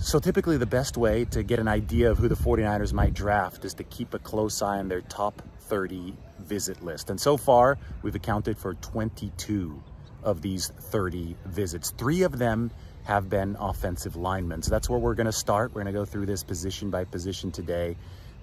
So typically the best way to get an idea of who the 49ers might draft is to keep a close eye on their top 30 visit list. And so far, we've accounted for 22 of these 30 visits. 3 of them have been offensive linemen. So that's where we're gonna start. We're gonna go through this position by position today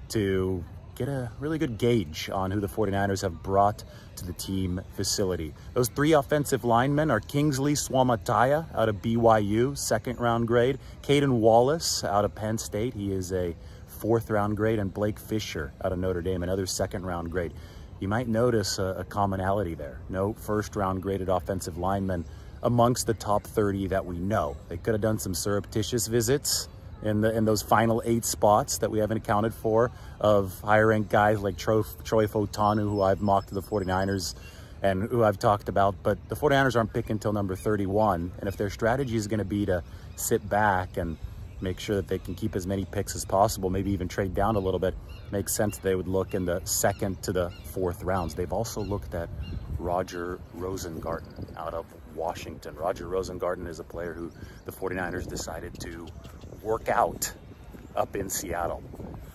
to get a really good gauge on who the 49ers have brought to the team facility. Those 3 offensive linemen are Kingsley Suamataia out of BYU, 2nd round grade, Kaden Wallace out of Penn State, he is a 4th round grade, and Blake Fisher out of Notre Dame, another 2nd round grade. You might notice a commonality there. No 1st round graded offensive linemen amongst the top 30 that we know. They could have done some surreptitious visits in those final 8 spots that we haven't accounted for of higher ranked guys like Troy Fautanu, who I've mocked to the 49ers and who I've talked about, but the 49ers aren't picking until number 31. And if their strategy is going to be to sit back and make sure that they can keep as many picks as possible, maybe even trade down a little bit, makes sense they would look in the 2nd to the 4th rounds. They've also looked at Roger Rosengarten out of Washington. Roger Rosengarten is a player who the 49ers decided to work out up in Seattle.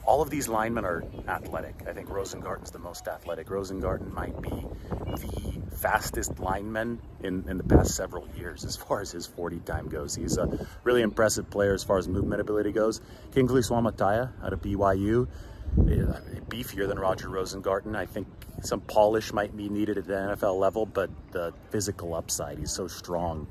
All of these linemen are athletic. I think Rosengarten's the most athletic. Rosengarten might be the fastest lineman in the past several years as far as his 40 time goes. He's a really impressive player as far as movement ability goes. Kingsley Suamataia out of BYU, beefier than Roger Rosengarten. I think some polish might be needed at the NFL level, but the physical upside, he's so strong,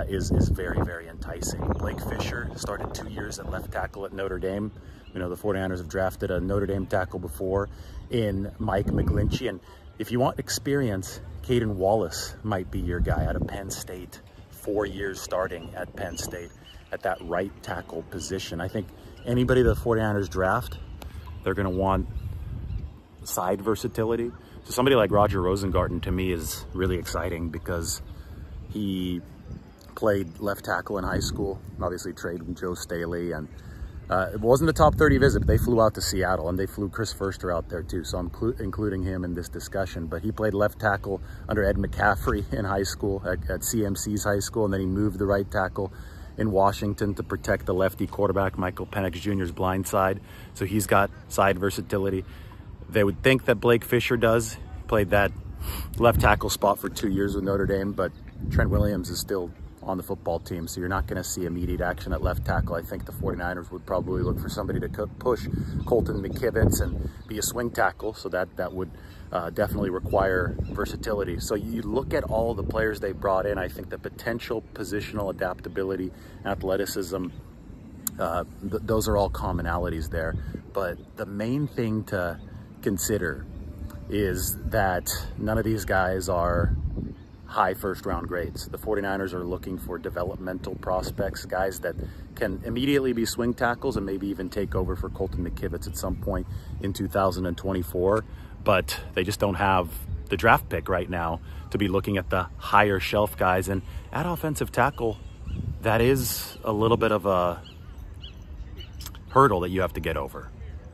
is very, very enticing. Blake Fisher started 2 years at left tackle at Notre Dame. You know, the 49ers have drafted a Notre Dame tackle before in Mike McGlinchey. And if you want experience, Kaden Wallace might be your guy out of Penn State. 4 years starting at Penn State at that right tackle position. I think anybody the 49ers draft, they're going to want side versatility. So somebody like Roger Rosengarten to me is really exciting because he played left tackle in high school, obviously traded with Joe Staley, and it wasn't a top 30 visit, but they flew out to Seattle, and they flew Chris Foerster out there too, so I'm including him in this discussion. But he played left tackle under Ed McCaffrey in high school, at CMC's high school, and then he moved the right tackle in Washington to protect the lefty quarterback, Michael Penix Jr.'s blind side, so he's got side versatility. They would think that Blake Fisher does. He played that left tackle spot for 2 years with Notre Dame, but Trent Williams is still on the football team, so you're not going to see immediate action at left tackle. I think the 49ers would probably look for somebody to push Colton McKivitz and be a swing tackle, so that would definitely require versatility. So you look at all the players they brought in, I think the potential positional adaptability, athleticism, those are all commonalities there. But the main thing to consider is that none of these guys are high 1st round grades. The 49ers are looking for developmental prospects, guys that can immediately be swing tackles and maybe even take over for Colton McKivitz at some point in 2024, but they just don't have the draft pick right now to be looking at the higher shelf guys. And at offensive tackle, that is a little bit of a hurdle that you have to get over.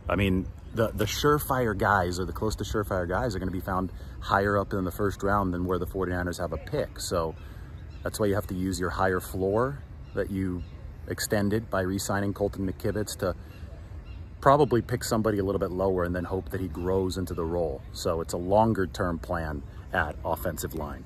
I mean, the surefire guys, or the close to surefire guys, are going to be found higher up in the 1st round than where the 49ers have a pick. So that's why you have to use your higher floor that you extended by re-signing Colton McKivitz to probably pick somebody a little bit lower and then hope that he grows into the role. So it's a longer term plan at offensive line.